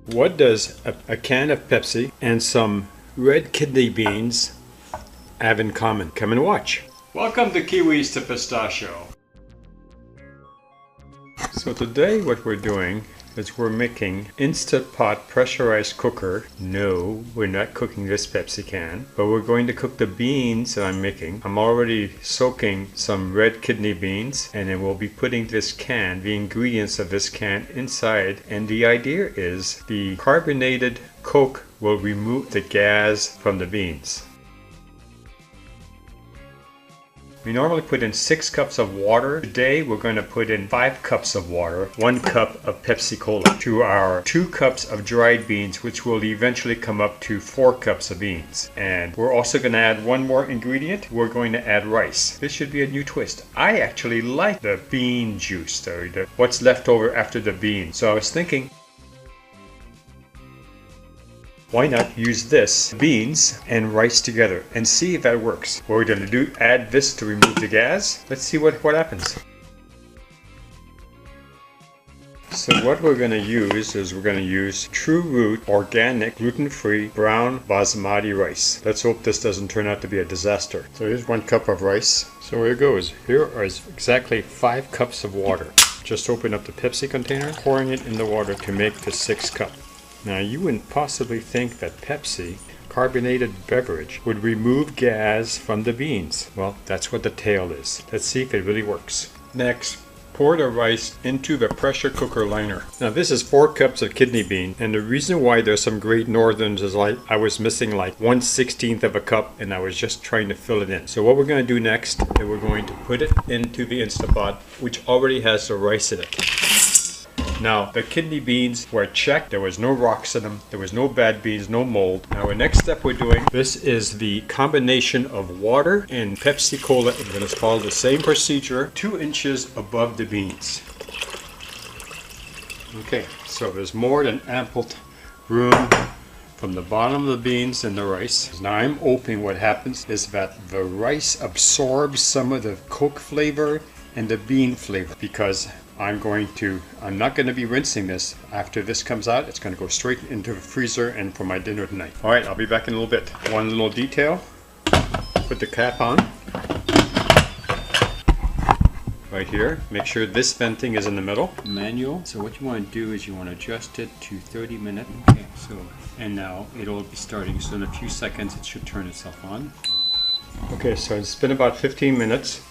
What does a can of Pepsi and some red kidney beans have in common? Come and watch. Welcome to Kiwis to Pistachio. So today what we're doing is we're making Instant Pot pressurized cooker. No, we're not cooking this Pepsi can, but we're going to cook the beans that I'm making. I'm already soaking some red kidney beans, and then we'll be putting this can, the ingredients of this can, inside. And the idea is the carbonated Coke will remove the gas from the beans. We normally put in 6 cups of water. Today we're going to put in 5 cups of water, 1 cup of Pepsi-Cola to our 2 cups of dried beans, which will eventually come up to 4 cups of beans. And we're also going to add one more ingredient. We're going to add rice. This should be a new twist. I actually like the bean juice, what's left over after the beans. So I was thinking, why not use this, beans and rice together, and see if that works. What we're going to add this to remove the gas. Let's see what happens. So what we're going to use is we're going to use True Root organic gluten-free brown basmati rice. Let's hope this doesn't turn out to be a disaster. So here's 1 cup of rice. So here it goes. Here is exactly 5 cups of water. Just open up the Pepsi container, pouring it in the water to make the 6 cup. Now you wouldn't possibly think that Pepsi, carbonated beverage, would remove gas from the beans. Well, that's what the tale is. Let's see if it really works. Next, pour the rice into the pressure cooker liner. Now this is 4 cups of kidney bean, and the reason why there's some Great Northerns is I was missing like 1/16 of a cup, and I was just trying to fill it in. So what we're going to do next is we're going to put it into the Instant Pot, which already has the rice in it. Now, the kidney beans were checked. There was no rocks in them. There was no bad beans, no mold. Now, the next step we're doing, this is the combination of water and Pepsi-Cola. We're going to follow the same procedure, 2 inches above the beans. Okay, so there's more than ample room from the bottom of the beans and the rice. Now I'm hoping what happens is that the rice absorbs some of the Coke flavor and the bean flavor, because I'm not going to be rinsing this. After this comes out, it's going to go straight into the freezer and for my dinner tonight. Alright, I'll be back in a little bit. One little detail, put the cap on. Right here, make sure this venting is in the middle. Manual, so what you want to do is you want to adjust it to 30 minutes. Okay, so, and now it'll be starting, so in a few seconds it should turn itself on. Okay, so it's been about 15 minutes.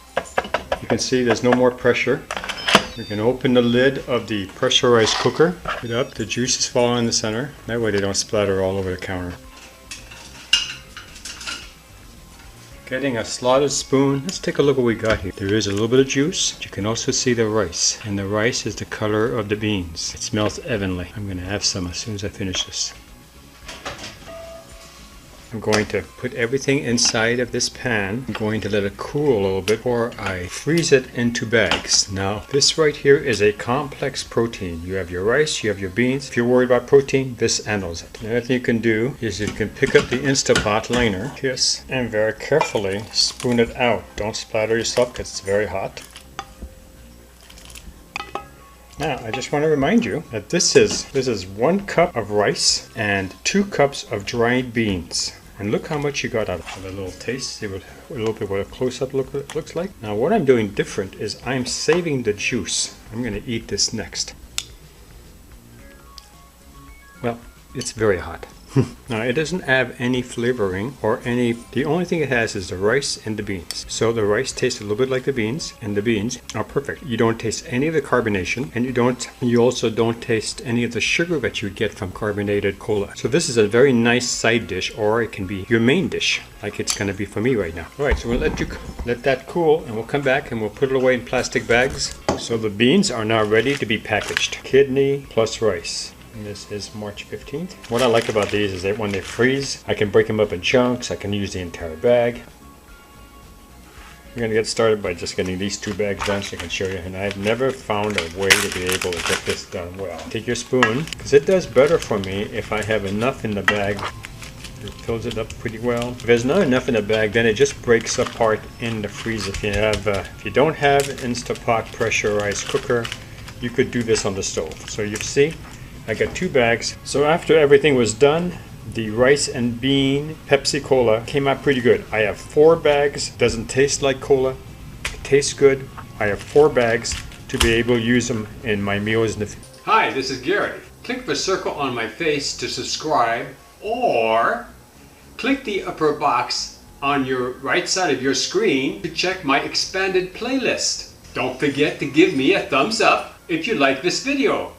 You can see there's no more pressure. We can open the lid of the pressurized cooker. Put it up, the juices fall in the center. That way they don't splatter all over the counter. Getting a slotted spoon. Let's take a look what we got here. There is a little bit of juice. You can also see the rice. And the rice is the color of the beans. It smells heavenly. I'm going to have some as soon as I finish this. I'm going to put everything inside of this pan. I'm going to let it cool a little bit before I freeze it into bags. Now, this right here is a complex protein. You have your rice, you have your beans. If you're worried about protein, this handles it. The other thing you can do is you can pick up the Instant Pot liner, and very carefully spoon it out. Don't splatter yourself because it's very hot. Now, I just want to remind you that this is 1 cup of rice and 2 cups of dried beans. And look how much you got out of it. A little taste, see what a little bit what a close-up looks like. Now, what I'm doing different is I'm saving the juice. I'm going to eat this next. Well, it's very hot. Now, it doesn't have any flavoring or the only thing it has is the rice and the beans. So the rice tastes a little bit like the beans, and the beans are perfect. You don't taste any of the carbonation, and you also don't taste any of the sugar that you get from carbonated cola. So this is a very nice side dish, or it can be your main dish, like it's going to be for me right now. All right, so we'll let that cool, and we'll come back and we'll put it away in plastic bags. So the beans are now ready to be packaged. Kidney plus rice. And this is March 15th. What I like about these is that when they freeze, I can break them up in chunks. I can use the entire bag. I'm going to get started by just getting these 2 bags done so I can show you. And I've never found a way to be able to get this done well. Take your spoon, because it does better for me if I have enough in the bag. It fills it up pretty well. If there's not enough in the bag, then it just breaks apart in the freezer. If you don't have an Instant Pot pressurized cooker, you could do this on the stove. So you see, I got 2 bags. So after everything was done, the rice and bean Pepsi-Cola came out pretty good. I have 4 bags. Doesn't taste like cola. It tastes good. I have 4 bags to be able to use them in my meals in the future. Hi, this is Gary. Click the circle on my face to subscribe, or click the upper box on your right side of your screen to check my expanded playlist. Don't forget to give me a thumbs up if you like this video.